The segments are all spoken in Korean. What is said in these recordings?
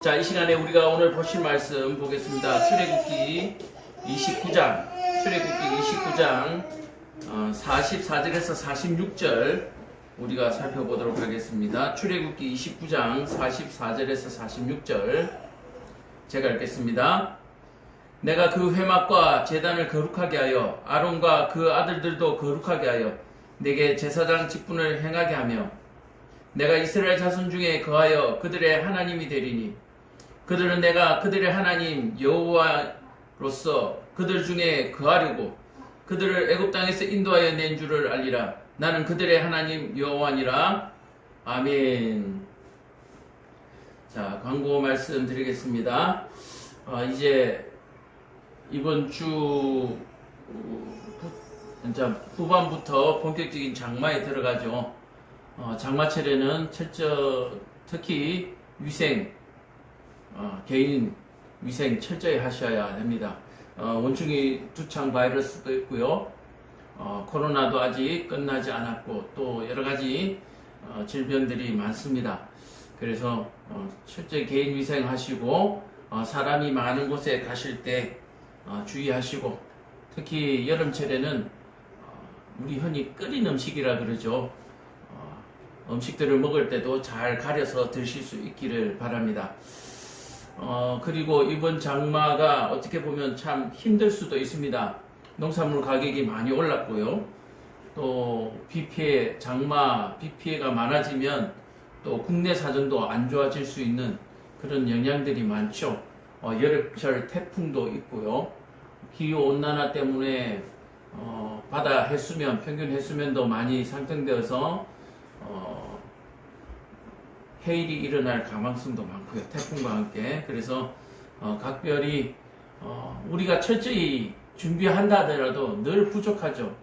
자, 이 시간에 우리가 오늘 보실 말씀 보겠습니다. 출애굽기 29장, 출애굽기 29장 44절에서 46절 우리가 살펴보도록 하겠습니다. 출애굽기 29장 44절에서 46절 제가 읽겠습니다. 내가 그 회막과 제단을 거룩하게 하여 아론과 그 아들들도 거룩하게 하여 내게 제사장 직분을 행하게 하며 내가 이스라엘 자손 중에 거하여 그들의 하나님이 되리니 그들은 내가 그들의 하나님 여호와로서 그들 중에 거하려고 그들을 애굽 땅에서 인도하여 낸 줄을 알리라. 나는 그들의 하나님 여호와니라. 아멘. 자, 광고 말씀 드리겠습니다. 이제 이번 주 후반부터 본격적인 장마에 들어가죠. 장마철에는 특히 위생, 개인 위생 철저히 하셔야 됩니다. 원숭이 두창 바이러스도 있고요. 코로나도 아직 끝나지 않았고 또 여러 가지 질병들이 많습니다. 그래서 철저히 개인 위생 하시고 사람이 많은 곳에 가실 때 주의하시고 특히 여름철에는 우리 흔히 끓인 음식이라 그러죠. 음식들을 먹을 때도 잘 가려서 드실 수 있기를 바랍니다. 그리고 이번 장마가 어떻게 보면 참 힘들 수도 있습니다. 농산물 가격이 많이 올랐고요. 또 장마 비 피해가 많아지면 또 국내 사정도 안 좋아질 수 있는 그런 영향들이 많죠. 여름철 태풍도 있고요. 기후온난화 때문에 바다 해수면, 평균 해수면도 많이 상승되어서 해일이 일어날 가망성도 많고요. 태풍과 함께. 그래서 각별히 우리가 철저히 준비한다 하더라도 늘 부족하죠.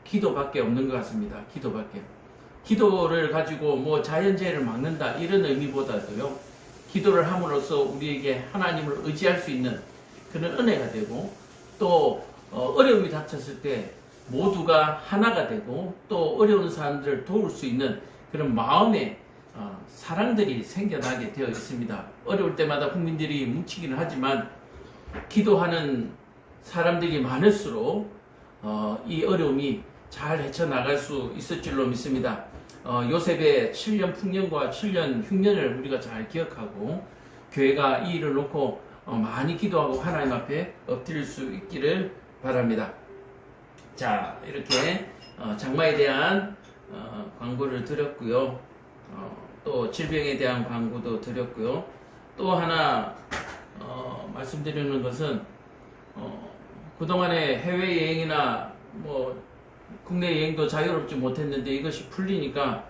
기도밖에 없는 것 같습니다. 기도밖에. 기도를 가지고 뭐 자연재해를 막는다 이런 의미보다도요. 기도를 함으로써 우리에게 하나님을 의지할 수 있는 그런 은혜가 되고 또 어려움이 닥쳤을 때 모두가 하나가 되고 또 어려운 사람들을 도울 수 있는 그런 마음의 사랑들이 생겨나게 되어 있습니다. 어려울 때마다 국민들이 뭉치기는 하지만 기도하는 사람들이 많을수록 이 어려움이 잘 헤쳐나갈 수 있을 줄로 믿습니다. 요셉의 7년 풍년과 7년 흉년을 우리가 잘 기억하고 교회가 이 일을 놓고 많이 기도하고 하나님 앞에 엎드릴 수 있기를 바랍니다. 자, 이렇게 장마에 대한 광고를 드렸고요. 또 질병에 대한 광고도 드렸고요. 또 하나 말씀드리는 것은 그동안에 해외여행이나 뭐 국내 여행도 자유롭지 못했는데 이것이 풀리니까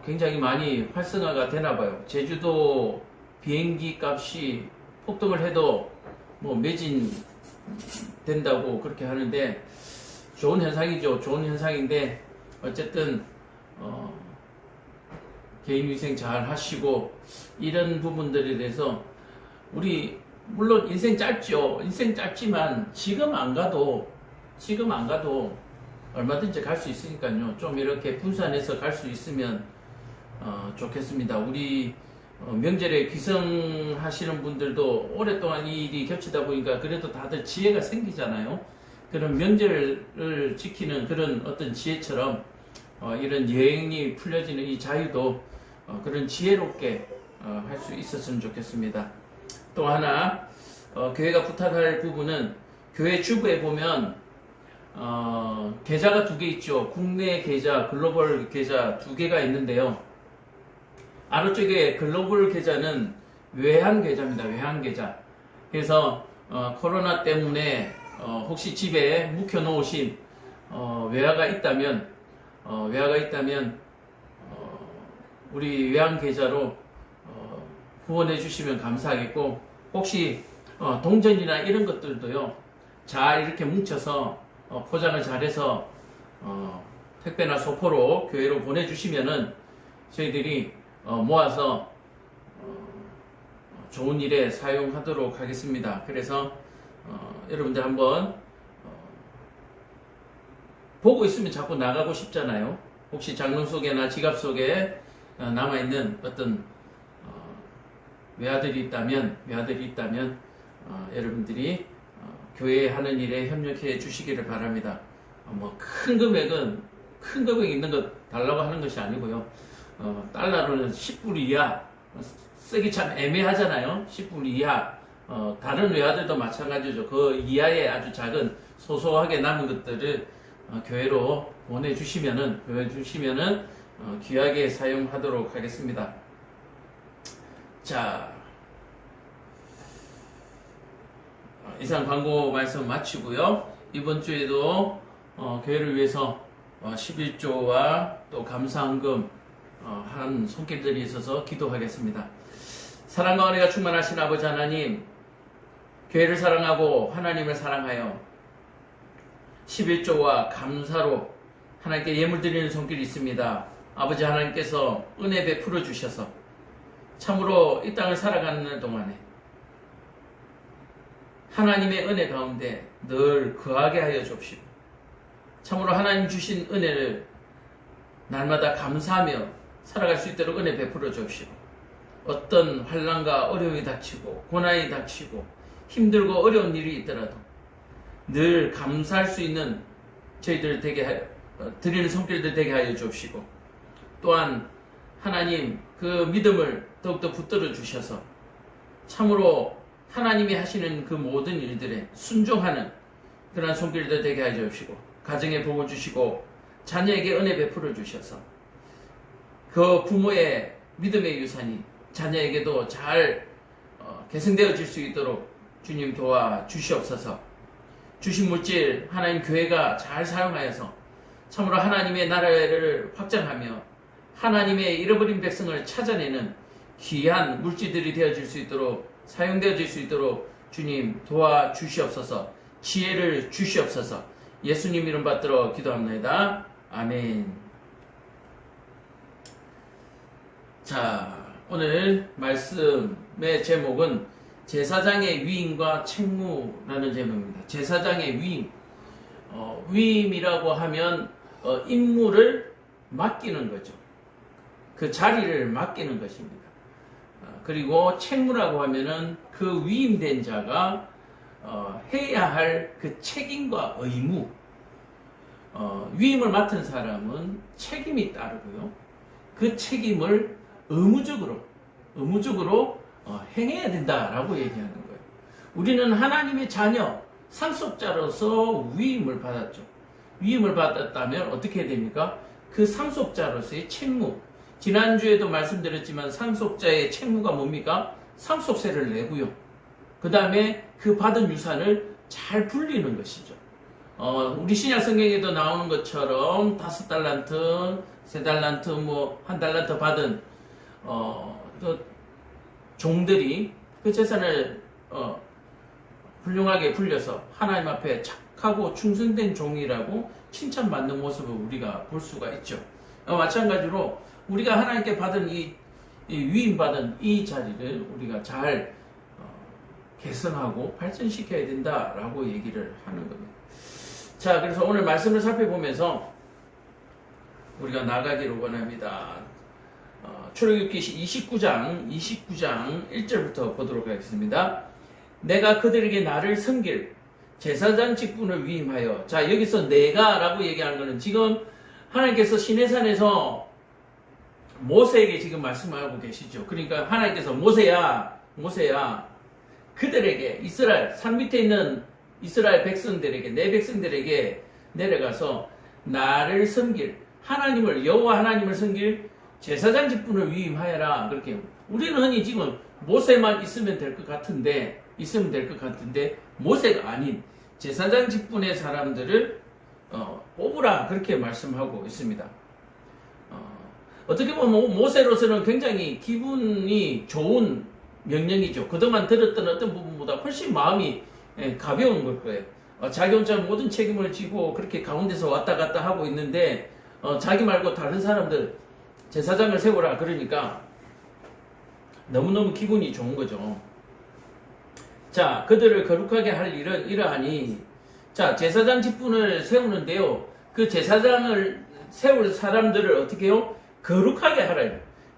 굉장히 많이 활성화가 되나봐요. 제주도 비행기 값이 폭등을 해도 뭐 매진된다고 그렇게 하는데 좋은 현상이죠. 좋은 현상인데 어쨌든 개인위생 잘 하시고 이런 부분들에 대해서 우리 물론 인생 짧죠. 인생 짧지만 지금 안 가도 얼마든지 갈 수 있으니까요. 좀 이렇게 분산해서 갈 수 있으면 좋겠습니다. 우리 명절에 귀성하시는 분들도 오랫동안 이 일이 겹치다 보니까 그래도 다들 지혜가 생기잖아요. 그런 명절을 지키는 그런 어떤 지혜처럼 이런 여행이 풀려지는 이 자유도 그런 지혜롭게 할 수 있었으면 좋겠습니다. 또 하나 교회가 부탁할 부분은 교회 주부에 보면 계좌가 2개 있죠. 국내 계좌, 글로벌 계좌 2개가 있는데요. 아래쪽에 글로벌 계좌는 외환 계좌입니다. 외환 계좌. 그래서 코로나 때문에 혹시 집에 묵혀 놓으신 외화가 있다면 우리 외환 계좌로 후원해 주시면 감사하겠고 혹시 동전이나 이런 것들도요 잘 이렇게 뭉쳐서 포장을 잘해서 택배나 소포로 교회로 보내주시면은 저희들이 모아서 좋은 일에 사용하도록 하겠습니다. 그래서 여러분들 한번 보고 있으면 자꾸 나가고 싶잖아요. 혹시 장롱 속에나 지갑 속에 남아있는 어떤 외아들이 있다면 여러분들이 교회에 하는 일에 협력해 주시기를 바랍니다. 뭐 큰 금액 있는 것 달라고 하는 것이 아니고요. 달러로는 10불 이하 쓰기 참 애매하잖아요. 10불 이하. 다른 외아들도 마찬가지죠. 그 이하의 아주 작은 소소하게 남은 것들을 교회로 보내주시면은 귀하게 사용하도록 하겠습니다. 자, 이상 광고 말씀 마치고요. 이번 주에도 교회를 위해서 11조와 또 감사헌금 한 손길들이 있어서 기도하겠습니다. 사랑과 은혜가 충만하신 아버지 하나님, 교회를 사랑하고 하나님을 사랑하여 11조와 감사로 하나님께 예물 드리는 손길이 있습니다. 아버지 하나님께서 은혜 베풀어 주셔서 참으로 이 땅을 살아가는 동안에 하나님의 은혜 가운데 늘 거하게 하여 주옵시고, 참으로 하나님 주신 은혜를 날마다 감사하며 살아갈 수 있도록 은혜 베풀어 주옵시고, 어떤 환난과 어려움이 닥치고 고난이 닥치고 힘들고 어려운 일이 있더라도 늘 감사할 수 있는 저희들 되게 하여 드리는 손길들 되게 하여 주옵시고, 또한 하나님 그 믿음을 더욱더 붙들어 주셔서 참으로 하나님이 하시는 그 모든 일들에 순종하는 그러한 손길들 되게 하여 주옵시고, 가정에 복을 주시고 자녀에게 은혜 베풀어 주셔서 그 부모의 믿음의 유산이 자녀에게도 잘 계승되어질 수 있도록 주님 도와 주시옵소서. 주신 물질 하나님 교회가 잘 사용하여서 참으로 하나님의 나라를 확장하며 하나님의 잃어버린 백성을 찾아내는 귀한 물질들이 되어질 수 있도록, 사용되어질 수 있도록 주님 도와 주시옵소서. 지혜를 주시옵소서. 예수님 이름 받들어 기도합니다. 아멘. 자, 오늘 말씀의 제목은 제사장의 위임과 책무라는 제목입니다. 제사장의 위임. 위임이라고 하면 임무를 맡기는 거죠. 그 자리를 맡기는 것입니다. 그리고 책무라고 하면은 그 위임된 자가 해야 할 그 책임과 의무. 위임을 맡은 사람은 책임이 따르고요. 그 책임을 의무적으로 행해야 된다라고 얘기하는 거예요. 우리는 하나님의 자녀, 상속자로서 위임을 받았죠. 위임을 받았다면 어떻게 해야 됩니까? 그 상속자로서의 책무. 지난주에도 말씀드렸지만 상속자의 책무가 뭡니까? 상속세를 내고요. 그 다음에 그 받은 유산을 잘 불리는 것이죠. 우리 신약 성경에도 나오는 것처럼 5달란트, 3달란트, 1달란트 받은 그 종들이 그 재산을 훌륭하게 불려서 하나님 앞에 착하고 충성된 종이라고 칭찬받는 모습을 우리가 볼 수가 있죠. 마찬가지로 우리가 하나님께 받은 이 위임받은 이 자리를 우리가 잘 개선하고 발전시켜야 된다라고 얘기를 하는 겁니다. 자, 그래서 오늘 말씀을 살펴보면서 우리가 나가기를 원합니다. 출애굽기 29장 1절부터 보도록 하겠습니다. 내가 그들에게 나를 섬길 제사장 직분을 위임하여. 자, 여기서 내가라고 얘기하는 것은 지금 하나님께서 시내산에서 모세에게 지금 말씀하고 계시죠. 그러니까 하나님께서 모세야 그들에게, 이스라엘 산 밑에 있는 이스라엘 백성들에게, 내 백성들에게 내려가서 나를 섬길, 하나님을, 여호와 하나님을 섬길 제사장 직분을 위임하여라. 그렇게. 우리는 흔히 지금 모세만 있으면 될 것 같은데 모세가 아닌 제사장 직분의 사람들을 뽑으라. 그렇게 말씀하고 있습니다. 어떻게 보면 모세로서는 굉장히 기분이 좋은 명령이죠. 그동안 들었던 어떤 부분보다 훨씬 마음이 가벼운 걸 거예요. 자기 혼자 모든 책임을 지고 그렇게 가운데서 왔다 갔다 하고 있는데 자기 말고 다른 사람들 제사장을 세우라 그러니까 너무너무 기분이 좋은 거죠. 자, 그들을 거룩하게 할 일은 이러하니, 자, 제사장 직분을 세우는데요. 그 제사장을 세울 사람들을 어떻게 해요? 거룩하게 하라.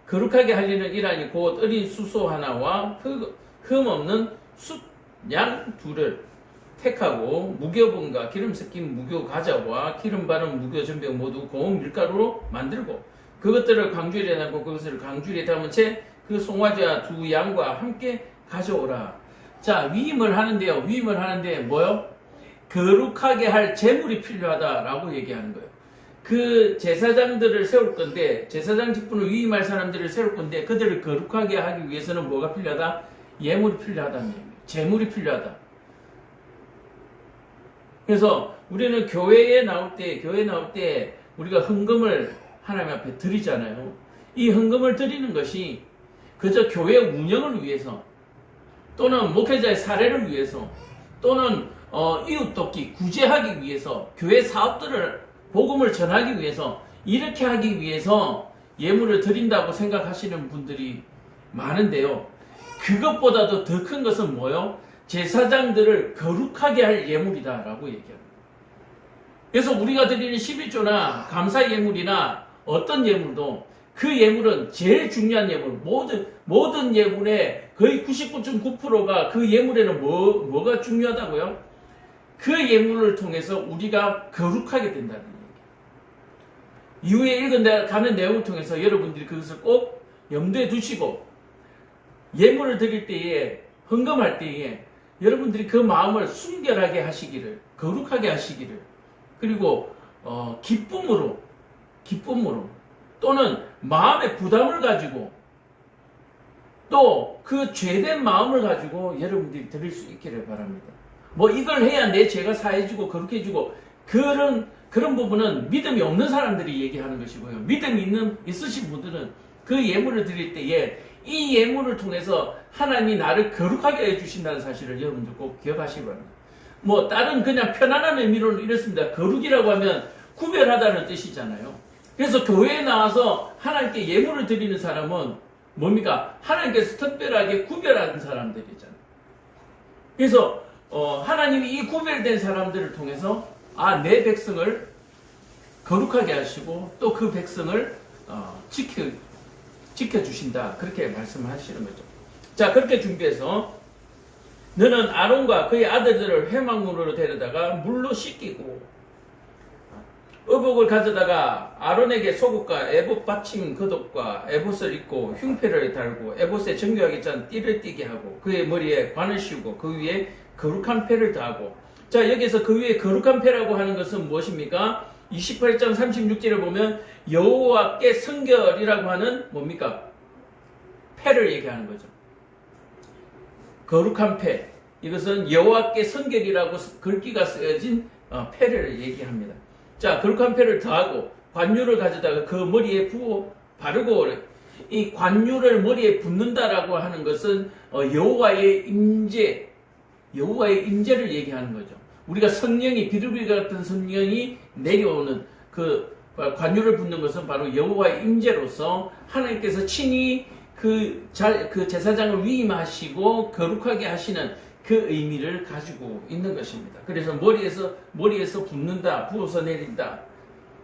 거룩하게 하려는 일환이 곧 어린 수소 하나와 흠 없는 숫 양 둘을 택하고 무교분과 기름 섞인 무교 과자와 기름 바른 무교 전병 모두 고운 밀가루로 만들고 그것들을 광주리에 담고 그것을 광주리에 담은 채 그 송아지와 두 양과 함께 가져오라. 자, 위임을 하는데요. 위임을 하는데 뭐요? 거룩하게 할 제물이 필요하다라고 얘기하는 거예요. 그 제사장들을 세울 건데, 제사장 직분을 위임할 사람들을 세울 건데, 그들을 거룩하게 하기 위해서는 뭐가 필요하다? 예물이 필요하다는 얘기예요. 제물이 필요하다. 그래서 우리는 교회에 나올 때 우리가 헌금을 하나님 앞에 드리잖아요. 이 헌금을 드리는 것이 그저 교회 운영을 위해서 또는 목회자의 사례를 위해서 또는 이웃 돕기, 구제하기 위해서 교회 사업들을 복음을 전하기 위해서 이렇게 하기 위해서 예물을 드린다고 생각하시는 분들이 많은데요. 그것보다도 더 큰 것은 뭐요? 제사장들을 거룩하게 할 예물이다라고 얘기합니다. 그래서 우리가 드리는 11조나 감사 예물이나 어떤 예물도 그 예물은 제일 중요한 예물, 모든 예물의 거의 99.9%가 그 예물에는 뭐가 중요하다고요? 그 예물을 통해서 우리가 거룩하게 된다는 얘기예요. 이후에 가는 내용을 통해서 여러분들이 그것을 꼭 염두에 두시고 예물을 드릴 때에, 헌금할 때에 여러분들이 그 마음을 순결하게 하시기를, 거룩하게 하시기를, 그리고 기쁨으로 또는 마음의 부담을 가지고 또 그 죄된 마음을 가지고 여러분들이 드릴 수 있기를 바랍니다. 뭐 이걸 해야 내 죄가 사해지고 거룩해지고 그런 부분은 믿음이 없는 사람들이 얘기하는 것이고요. 믿음이 있으신 분들은 그 예물을 드릴 때에 이 예물을 통해서 하나님이 나를 거룩하게 해주신다는 사실을 여러분들 꼭 기억하시기 바랍니다. 뭐 다른 그냥 편안한 의미로는 이렇습니다. 거룩이라고 하면 구별하다는 뜻이잖아요. 그래서 교회에 나와서 하나님께 예물을 드리는 사람은 뭡니까? 하나님께서 특별하게 구별하는 사람들이잖아요. 그래서 하나님이 이 구별된 사람들을 통해서 내 백성을 거룩하게 하시고 또 그 백성을 지켜주신다. 그렇게 말씀하시는 거죠. 자, 그렇게 준비해서 너는 아론과 그의 아들들을 회막문으로 데려다가 물로 씻기고 의복을 가져다가 아론에게 속옷과 에봇 받침 겉옷과 에봇을 입고 흉패를 달고 에봇에 정교하게 짠 띠를 띠게 하고 그의 머리에 관을 씌우고 그 위에 거룩한 패를 더하고. 자, 여기서 그 위에 거룩한 패라고 하는 것은 무엇입니까? 28장 36절에 보면 여호와께 성결이라고 하는 뭡니까? 패를 얘기하는 거죠. 거룩한 패. 이것은 여호와께 성결이라고 글귀가 쓰여진 패를 얘기합니다. 자, 거룩한 패를 더하고 관유를 가져다가 그 머리에 부어 바르고. 이 관유를 머리에 붓는다라고 하는 것은 여호와의 임재를 얘기하는 거죠. 우리가 성령이 비둘기 같은 성령이 내려오는 그 관유를 붓는 것은 바로 여호와의 임재로서 하나님께서 친히 그 제사장을 위임하시고 거룩하게 하시는 그 의미를 가지고 있는 것입니다. 그래서 머리에서 붓는다, 부어서 내린다.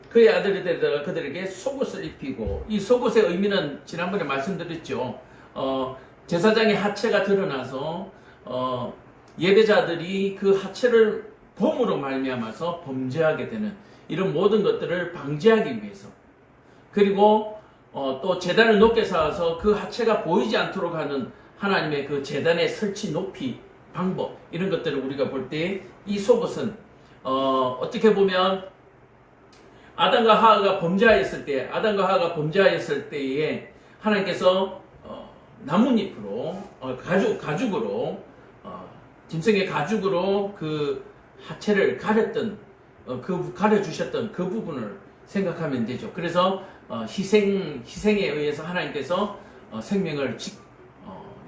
그의 아들에다가 그들에게 속옷을 입히고, 이 속옷의 의미는 지난번에 말씀드렸죠. 제사장의 하체가 드러나서 예배자들이 그 하체를 봄으로 말미암아서 범죄하게 되는 이런 모든 것들을 방지하기 위해서, 그리고 또 제단을 높게 쌓아서 그 하체가 보이지 않도록 하는 하나님의 그 제단의 설치 높이 방법, 이런 것들을 우리가 볼 때 이 속옷은 어떻게 보면 아담과 하하가 범죄하였을 때에 하나님께서 나뭇잎으로 가죽으로 짐승의 가죽으로 그 하체를 가려주셨던 그 부분을 생각하면 되죠. 그래서 희생에 의해서 하나님께서 생명을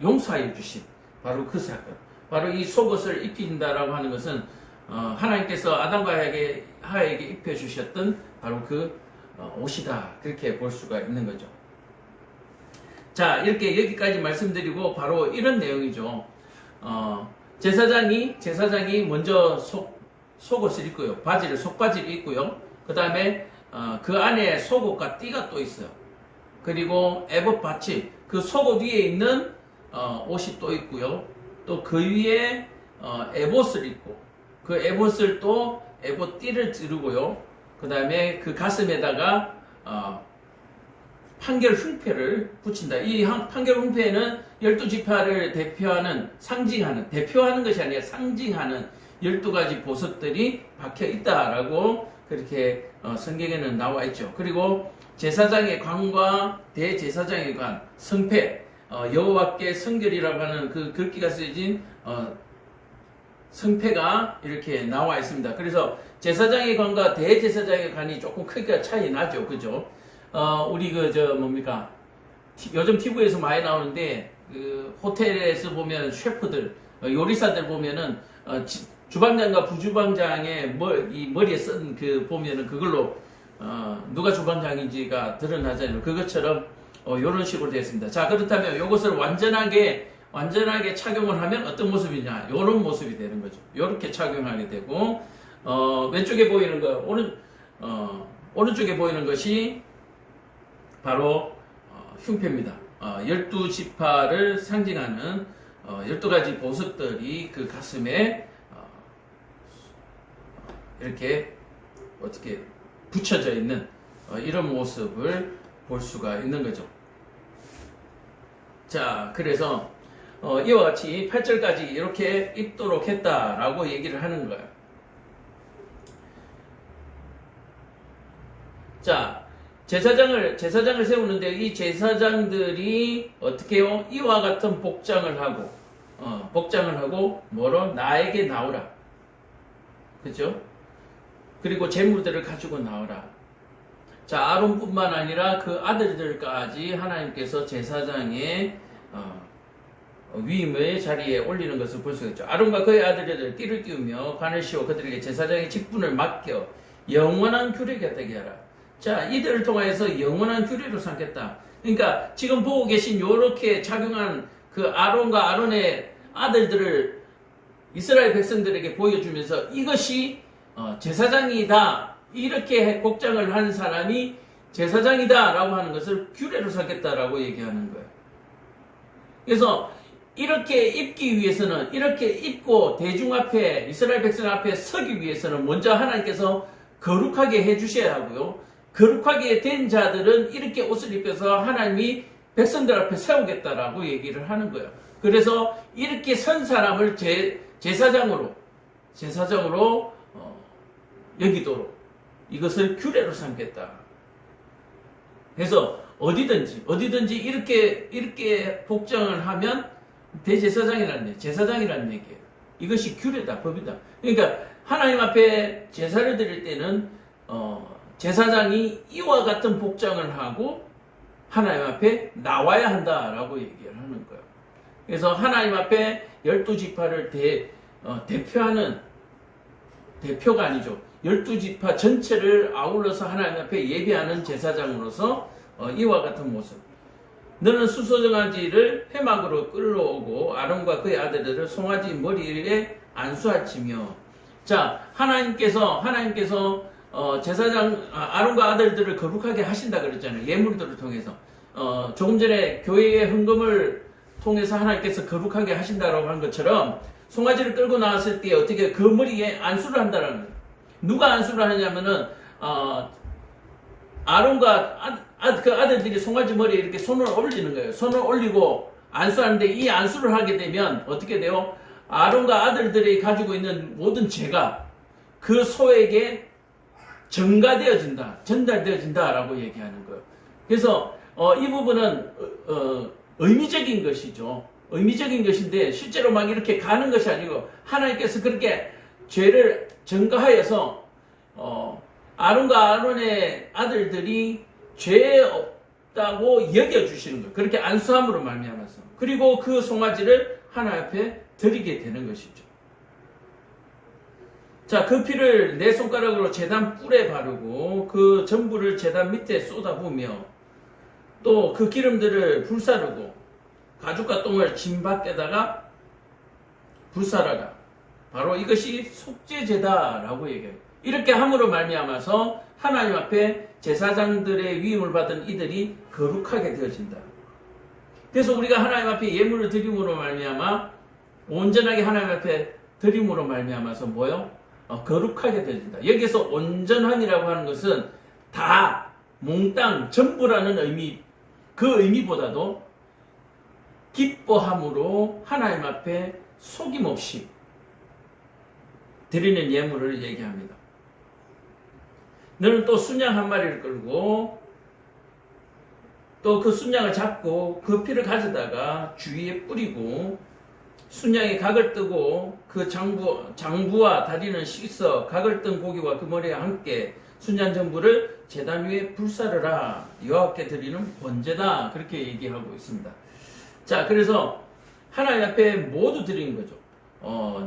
용서하여 주신 바로 그 사건, 바로 이 속옷을 입힌다라고 하는 것은 하나님께서 아담과 하에게 입혀주셨던 바로 그 옷이다, 그렇게 볼 수가 있는 거죠. 자, 이렇게 여기까지 말씀드리고 바로 이런 내용이죠. 제사장이 먼저 속옷을 입고요, 속바지를 입고요. 그 다음에 그 안에 속옷과 띠가 또 있어요. 그리고 에봇 바치, 그 속옷 위에 있는 옷이 또 있고요. 또 그 위에 에봇을 입고, 그 에봇을 또 에봇 띠를 두르고요. 그 다음에 그 가슴에다가 판결 흉패를 붙인다. 이 판결 흉패는 12지파를 대표하는, 상징하는, 대표하는 것이 아니라 상징하는 12가지 보석들이 박혀 있다라고 그렇게 성경에는 나와 있죠. 그리고 제사장의 관과 대제사장의 관, 성패, 여호와께 성결이라고 하는 그 글귀가 쓰여진 성패가 이렇게 나와 있습니다. 그래서 제사장의 관과 대제사장의 관이 조금 크기가 차이 나죠. 그죠? 우리 뭡니까? 요즘 TV에서 많이 나오는데, 그 호텔에서 보면 셰프들, 요리사들 보면은, 주방장과 부주방장의 이 머리에 쓴 보면은 그걸로, 누가 주방장인지가 드러나잖아요. 그것처럼, 요런 식으로 되어 있습니다. 자, 그렇다면 이것을 완전하게 착용을 하면 어떤 모습이냐? 요런 모습이 되는 거죠. 요렇게 착용하게 되고, 왼쪽에 보이는 거, 오른쪽에 보이는 것이 바로 흉패입니다. 12지파를 상징하는 12가지 보석들이 그 가슴에 이렇게 어떻게 붙여져 있는 이런 모습을 볼 수가 있는 거죠. 자, 그래서 이와 같이 8절까지 이렇게 입도록 했다라고 얘기를 하는 거예요. 자, 제사장을 세우는데 이 제사장들이 어떻게 해요? 이와 같은 복장을 하고 뭐로? 나에게 나오라. 그죠? 그리고 재물들을 가지고 나오라. 자, 아론뿐만 아니라 그 아들들까지 하나님께서 제사장의 위임의 자리에 올리는 것을 볼 수가 있죠. 아론과 그의 아들들 띠를 띄우며 관을 씌워 그들에게 제사장의 직분을 맡겨 영원한 규례가 되게 하라. 자, 이들을 통하여서 영원한 규례로 삼겠다. 그러니까 지금 보고 계신 요렇게 착용한 그 아론과 아론의 아들들을 이스라엘 백성들에게 보여주면서 이것이 제사장이다. 이렇게 복장을 한 사람이 제사장이다 라고 하는 것을 규례로 삼겠다라고 얘기하는 거예요. 그래서 이렇게 입기 위해서는, 이렇게 입고 대중 앞에, 이스라엘 백성 앞에 서기 위해서는 먼저 하나님께서 거룩하게 해주셔야 하고요. 거룩하게 된 자들은 이렇게 옷을 입혀서 하나님이 백성들 앞에 세우겠다라고 얘기를 하는 거예요. 그래서 이렇게 선 사람을 제사장으로 여기도록 이것을 규례로 삼겠다. 그래서 어디든지 이렇게 복장을 하면 대제사장이라는 얘기, 제사장이라는 얘기예요. 이것이 규례다, 법이다. 그러니까 하나님 앞에 제사를 드릴 때는 제사장이 이와 같은 복장을 하고 하나님 앞에 나와야 한다라고 얘기를 하는 거예요. 그래서 하나님 앞에 12지파를 대표하는, 대표가 아니죠. 12지파 전체를 아울러서 하나님 앞에 예배하는 제사장으로서 이와 같은 모습. 너는 수소정아지를 회막으로 끌어오고 아론과 그의 아들들을 송아지 머리에 안수할지며. 자, 하나님께서 제사장 아론과 아들들을 거룩하게 하신다 그랬잖아요. 예물들을 통해서. 조금 전에 교회의 헌금을 통해서 하나님께서 거룩하게 하신다라고 한 것처럼 송아지를 끌고 나왔을 때 어떻게 그 머리에 안수를 한다는 거예요. 누가 안수를 하냐면은 아론과 그 아들들이 송아지 머리에 이렇게 손을 올리는 거예요. 손을 올리고 안수하는데 이 안수를 하게 되면 어떻게 돼요? 아론과 아들들이 가지고 있는 모든 죄가 그 소에게 전달되어진다라고 얘기하는 거예요. 그래서 이 부분은 의미적인 것이죠. 의미적인 것인데 실제로 막 이렇게 가는 것이 아니고 하나님께서 그렇게 죄를 전가하여서 아론과 아론의 아들들이 죄 없다고 여겨주시는 거예요. 그렇게 안수함으로 말미암아서. 그리고 그 송아지를 하나님 앞에 드리게 되는 것이죠. 자, 그 피를 내 손가락으로 제단 뿔에 바르고 그 전부를 제단 밑에 쏟아부으며 또 그 기름들을 불사르고 가죽과 똥을 진 밖에다가 불사라라. 바로 이것이 속죄제다라고 얘기해요. 이렇게 함으로 말미암아서 하나님 앞에 제사장들의 위임을 받은 이들이 거룩하게 되어진다. 그래서 우리가 하나님 앞에 예물을 드림으로 말미암아 온전하게 하나님 앞에 드림으로 말미암아서 뭐요? 거룩하게 되어진다. 여기서 온전함이라고 하는 것은 다 몽땅 전부라는 의미, 그 의미보다도 기뻐함으로 하나님 앞에 속임없이 드리는 예물을 얘기합니다. 너는 또 순양 한 마리를 끌고 또 그 순양을 잡고 그 피를 가져다가 주위에 뿌리고 순양이 각을 뜨고 그 장부와 다리는 씻어 각을 뜬 고기와 그 머리와 함께 순양 전부를 제단 위에 불사르라. 여호와께 드리는 번제다. 그렇게 얘기하고 있습니다. 자, 그래서 하나님 앞에 모두 드리는 거죠.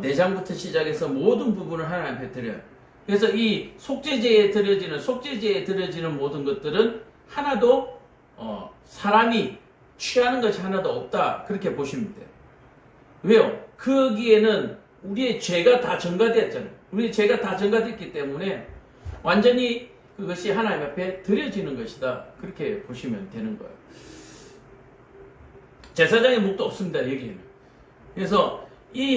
내장부터 시작해서 모든 부분을 하나님 앞에 드려요. 그래서 이 속죄제에 드려지는 모든 것들은 하나도 사람이 취하는 것이 하나도 없다. 그렇게 보시면 돼요. 왜요? 거기에는 우리의 죄가 다 전가되었잖아요. 우리의 죄가 다 전가됐기 때문에 완전히 그것이 하나님 앞에 드려지는 것이다. 그렇게 보시면 되는 거예요. 제사장의 묵도 없습니다. 여기에는. 그래서 이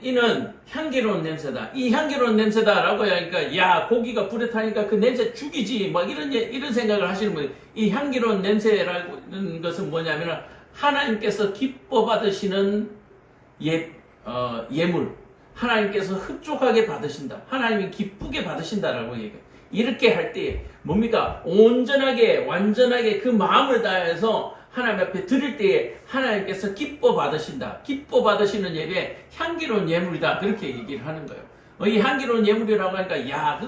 이는 향기로운 냄새다. 이 향기로운 냄새다라고 하니까 야, 고기가 불에 타니까 그 냄새 죽이지 막 이런 생각을 하시는 분이, 이 향기로운 냄새라는 것은 뭐냐면 하나님께서 기뻐 받으시는 예물, 하나님께서 흡족하게 받으신다. 하나님이 기쁘게 받으신다라고 얘기해요. 이렇게 할 때 뭡니까? 온전하게 완전하게 그 마음을 다해서 하나님 앞에 드릴 때에 하나님께서 기뻐 받으신다. 기뻐 받으시는 예배, 향기로운 예물이다. 그렇게 얘기를 하는 거예요. 이 향기로운 예물이라고 하니까 야,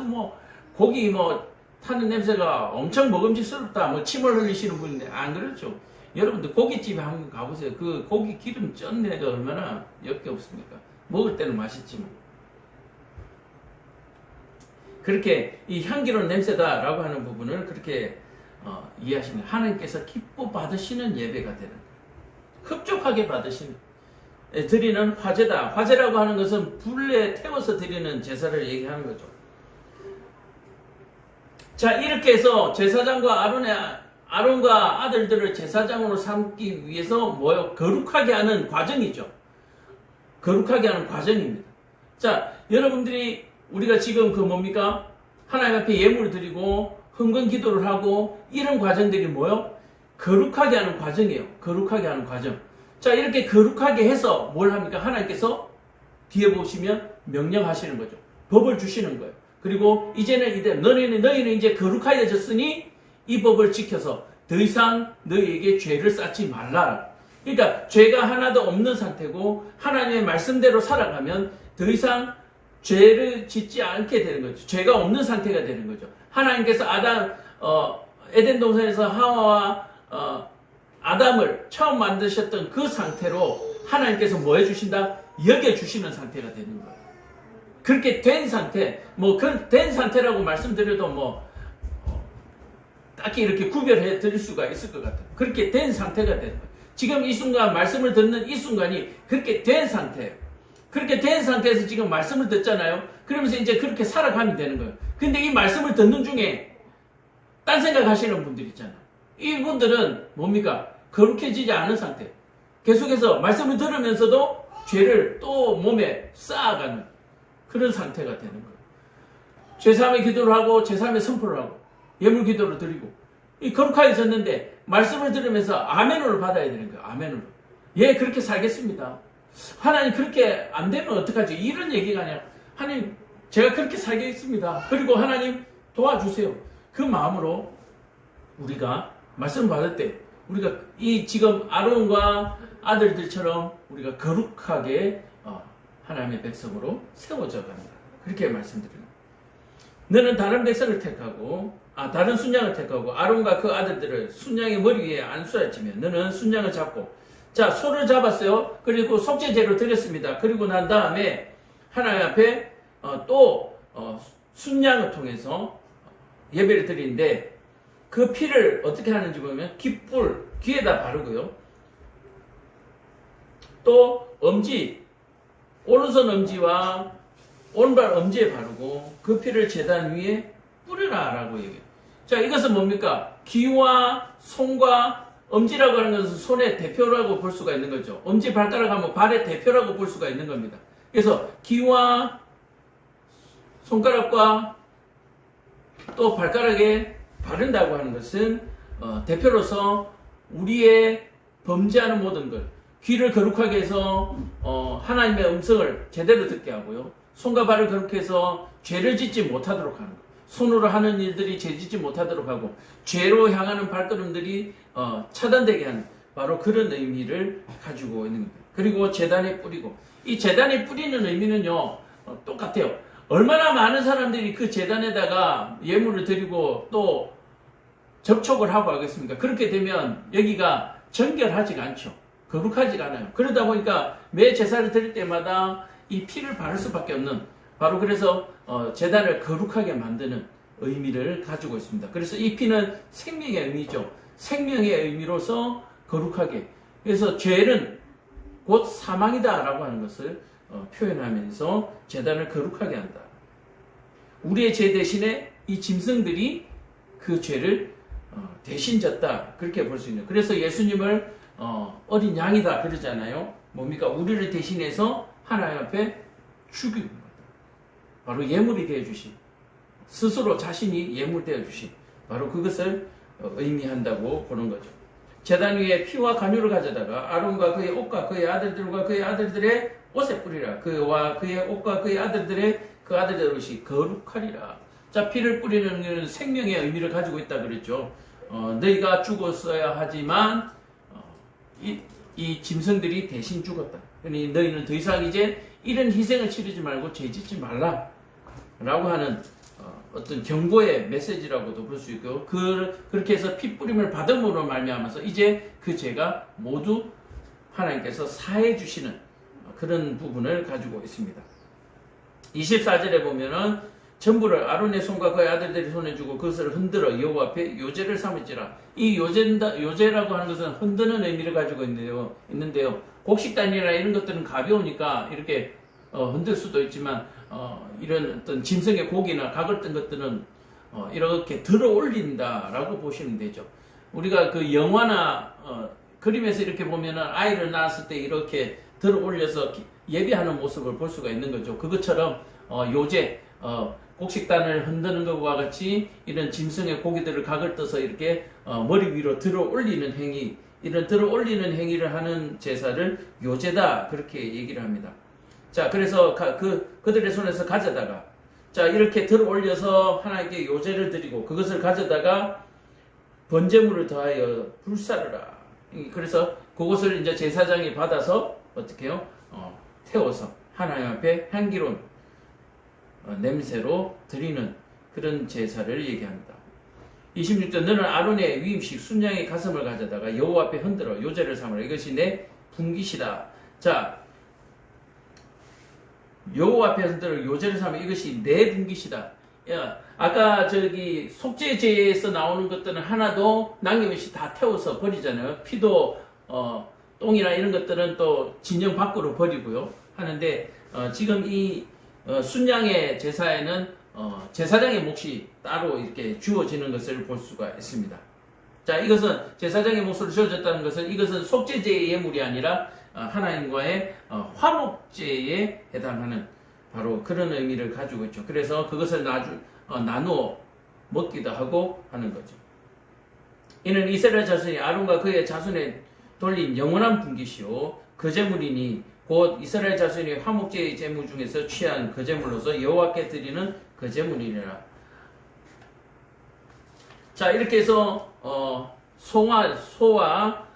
고기 타는 냄새가 엄청 먹음직스럽다. 침을 흘리시는 분인데 안 그렇죠. 여러분들 고깃집에 한번 가보세요. 그 고기 기름 쩐내가 얼마나 역겹습니까? 먹을 때는 맛있지만. 그렇게 이 향기로운 냄새다라고 하는 부분을 그렇게 이해하시면 하나님께서 기뻐 받으시는 예배가 되는 거예요. 흡족하게 받으시는, 드리는 화제다. 화제라고 하는 것은 불에 태워서 드리는 제사를 얘기하는 거죠. 자, 이렇게 해서 제사장과 아론과 아들들을 제사장으로 삼기 위해서 거룩하게 하는 과정이죠. 거룩하게 하는 과정입니다. 자, 여러분들이 우리가 지금 뭡니까? 하나님 앞에 예물을 드리고 흥건 기도를 하고 이런 과정들이 거룩하게 하는 과정이에요. 거룩하게 하는 과정. 자, 이렇게 거룩하게 해서 뭘 합니까? 하나님께서 뒤에 보시면 명령하시는 거죠. 법을 주시는 거예요. 그리고 이제는 너희는 이제 거룩하여졌으니 이 법을 지켜서 더 이상 너희에게 죄를 쌓지 말라. 그러니까 죄가 하나도 없는 상태고 하나님의 말씀대로 살아가면 더 이상 죄를 짓지 않게 되는 거죠. 죄가 없는 상태가 되는 거죠. 하나님께서 에덴 동산에서 하와와 아담을 처음 만드셨던 그 상태로 하나님께서 뭐 해주신다? 여겨주시는 상태가 되는 거예요. 그렇게 된 상태, 된 상태라고 말씀드려도 딱히 이렇게 구별해 드릴 수가 있을 것 같아요. 그렇게 된 상태가 되는 거예요. 지금 이 순간 말씀을 듣는 이 순간이 그렇게 된 상태예요. 그렇게 된 상태에서 지금 말씀을 듣잖아요. 그러면서 이제 그렇게 살아가면 되는 거예요. 근데 이 말씀을 듣는 중에 딴 생각 하시는 분들 있잖아요. 이분들은 뭡니까? 거룩해지지 않은 상태. 계속해서 말씀을 들으면서도 죄를 또 몸에 쌓아가는 그런 상태가 되는 거예요. 제3의 기도를 하고 제3의 선포를 하고 예물 기도를 드리고 이 거룩하게졌는데 말씀을 들으면서 아멘으로 받아야 되는 거예요. 아멘으로. 예, 그렇게 살겠습니다. 하나님 그렇게 안 되면 어떡하지? 이런 얘기가 아니라 하나님 제가 그렇게 살겠습니다. 그리고 하나님 도와주세요. 그 마음으로 우리가 말씀 받을 때 우리가 이 지금 아론과 아들들처럼 우리가 거룩하게 하나님의 백성으로 세워져 간다. 그렇게 말씀드립니다. 너는 다른 백성을 택하고 다른 순양을 택하고 아론과 그 아들들을 순양의 머리 위에 안수하였지만 너는 순양을 잡고 자, 소를 잡았어요. 그리고 속죄제로 드렸습니다. 그리고 난 다음에 하나님 앞에 순양을 통해서 예배를 드리는데 그 피를 어떻게 하는지 보면 깃불 귀에다 바르고요. 또 엄지, 오른손 엄지와 오른발 엄지에 바르고 그 피를 제단 위에 뿌리라 라고 얘기해요. 자, 이것은 뭡니까? 귀와 손과 엄지라고 하는 것은 손의 대표라고 볼 수가 있는 거죠. 엄지 발가락 하면 발의 대표라고 볼 수가 있는 겁니다. 그래서 귀와 손가락과 또 발가락에 바른다고 하는 것은 대표로서 우리의 범죄하는 모든 것, 귀를 거룩하게 해서 하나님의 음성을 제대로 듣게 하고요. 손과 발을 거룩해 해서 죄를 짓지 못하도록 하는 것. 손으로 하는 일들이 죄 짓지 못하도록 하고 죄로 향하는 발걸음들이 차단되게 하는 바로 그런 의미를 가지고 있는 겁니다. 그리고 제단에 뿌리고 이 제단에 뿌리는 의미는요 똑같아요. 얼마나 많은 사람들이 그 제단에다가 예물을 드리고 또 접촉을 하고 하겠습니까? 그렇게 되면 여기가 정결하지가 않죠. 거룩하지가 않아요. 그러다 보니까 매 제사를 드릴 때마다 이 피를 바를 수밖에 없는 바로 그래서 제단을 거룩하게 만드는 의미를 가지고 있습니다. 그래서 이 피는 생명의 의미죠. 생명의 의미로서 거룩하게. 그래서 죄는 곧 사망이다라고 하는 것을 표현하면서 제단을 거룩하게 한다. 우리의 죄 대신에 이 짐승들이 그 죄를 대신 졌다. 그렇게 볼 수 있는. 그래서 예수님을 어린 양이다 그러잖아요. 뭡니까? 우리를 대신해서 하나님 앞에 죽인 겁니다. 바로 예물이 되어주신, 스스로 자신이 예물되어 주신 바로 그것을 의미한다고 보는 거죠. 제단 위에 피와 간유를 가져다가 아론과 그의 옷과 그의 아들들과 그의 아들들의 옷에 뿌리라. 그와 그의 옷과 그의 아들들의 그 아들들의 옷이 거룩하리라. 자, 피를 뿌리는 것은 생명의 의미를 가지고 있다 그랬죠. 너희가 죽었어야 하지만 이 짐승들이 대신 죽었다. 그러니 너희는 더 이상 이제 이런 희생을 치르지 말고 죄 짓지 말라 라고 하는 어떤 경고의 메시지라고도 볼 수 있고 그렇게 해서 피 뿌림을 받음으로 말미암아서 이제 그 죄가 모두 하나님께서 사해 주시는 그런 부분을 가지고 있습니다. 24절에 보면은 전부를 아론의 손과 그의 아들들이 손에 주고 그것을 흔들어 여호와 앞에 요제를 삼을지라. 이 요제라고 하는 것은 흔드는 의미를 가지고 있는데요. 곡식단이나 이런 것들은 가벼우니까 이렇게 흔들 수도 있지만 이런 어떤 짐승의 고기나 각을 뜬 것들은 이렇게 들어 올린다라고 보시면 되죠. 우리가 그 영화나 그림에서 이렇게 보면은 아이를 낳았을 때 이렇게 들어 올려서 예배하는 모습을 볼 수가 있는 거죠. 그것처럼 요제 곡식단을 흔드는 것과 같이 이런 짐승의 고기들을 각을 떠서 이렇게 머리 위로 들어 올리는 행위, 이런 들어 올리는 행위를 하는 제사를 요제다 그렇게 얘기를 합니다. 자, 그래서 그들의 손에서 가져다가 자 이렇게 들어 올려서 하나님께 요제를 드리고 그것을 가져다가 번제물을 더하여 불사르라. 그래서 그것을 이제 제사장이 받아서 어떻게 해요? 태워서 하나님 앞에 향기로운 냄새로 드리는 그런 제사를 얘기합니다. 26절 너는 아론의 위임식 순양의 가슴을 가져다가 여호와 앞에 흔들어 요제를 삼으라. 이것이 내 분깃이다. 자, 여호와 앞에 흔들어 요제를 삼으라. 이것이 내 분깃이다. 아까 저기 속죄제에서 나오는 것들은 하나도 남김없이 다 태워서 버리잖아요. 피도 똥이나 이런 것들은 또 진영 밖으로 버리고요 하는데 지금 이 순양의 제사에는 제사장의 몫이 따로 이렇게 주어지는 것을 볼 수가 있습니다. 자, 이것은 제사장의 몫으로 주어졌다는 것은 이것은 속죄제의 예물이 아니라 하나님과의 화목제에 해당하는 바로 그런 의미를 가지고 있죠. 그래서 그것을 나누어 먹기도 하고 하는 거죠. 이는 이스라엘 자손이 아론과 그의 자손에 돌린 영원한 분깃이요 거제물이니 곧 이스라엘 자손이 화목제의 제물 중에서 취한 거제물로서 여호와께 드리는 거제물이니라. 자, 이렇게 해서 소와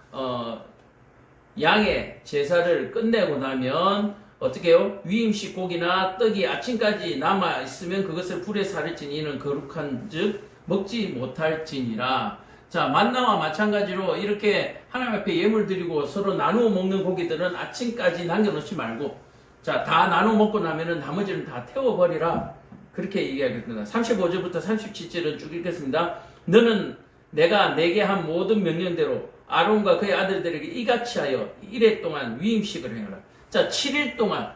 양의 제사를 끝내고 나면 어떻게 해요? 위임식 고기나 떡이 아침까지 남아 있으면 그것을 불에 사를지니 이는 거룩한즉 먹지 못할지니라. 자, 만나와 마찬가지로 이렇게 하나님 앞에 예물 드리고 서로 나누어 먹는 고기들은 아침까지 남겨놓지 말고 자, 다 나누어 먹고 나면은 나머지는 다 태워버리라. 그렇게 얘기하겠습니다. 35절부터 37절은 쭉 읽겠습니다. 너는 내가 내게 한 모든 명령대로 아론과 그의 아들들에게 이같이 하여 1회 동안 위임식을 행하라. 자, 7일 동안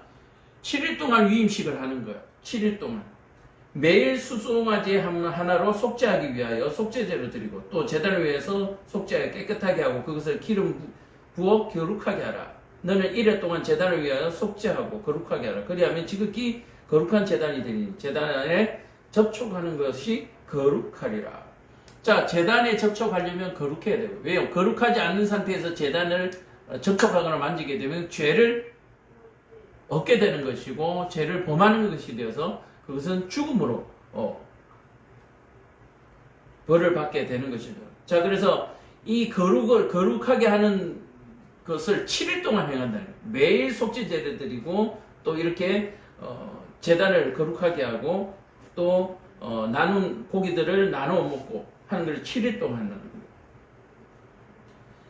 위임식을 하는 거예요. 7일 동안 매일 수송아지 하나로 속죄하기 위하여 속죄제를 드리고 또 제단을 위해서 속죄하여 깨끗하게 하고 그것을 기름 부어 거룩하게 하라. 너는 1회 동안 제단을 위하여 속죄하고 거룩하게 하라. 그리하면 지극히 거룩한 제단이 되니 제단에 접촉하는 것이 거룩하리라. 자, 제단에 접촉하려면 거룩해야 돼요. 왜요? 거룩하지 않는 상태에서 제단을 접촉하거나 만지게 되면 죄를 얻게 되는 것이고 죄를 범하는 것이 되어서 그것은 죽음으로 벌을 받게 되는 것이죠. 자, 그래서 이 거룩하게 하는 것을 7일 동안 행한다는 거예요. 매일 속죄제를 드리고 또 이렇게 제단을 거룩하게 하고 또 나눈 고기들을 나눠 먹고 하는 걸 7일 동안 하는 거예요.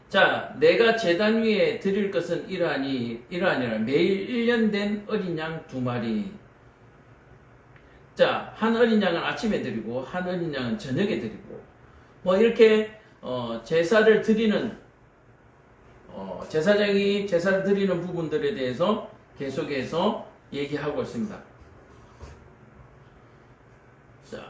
자, 내가 제단 위에 드릴 것은 이러하니라. 매일 1년 된 어린 양 2마리. 자, 한 어린 양은 아침에 드리고 한 어린 양은 저녁에 드리고 뭐 이렇게 제사를 드리는 제사장이 제사를 드리는 부분들에 대해서 계속해서 얘기하고 있습니다. 자,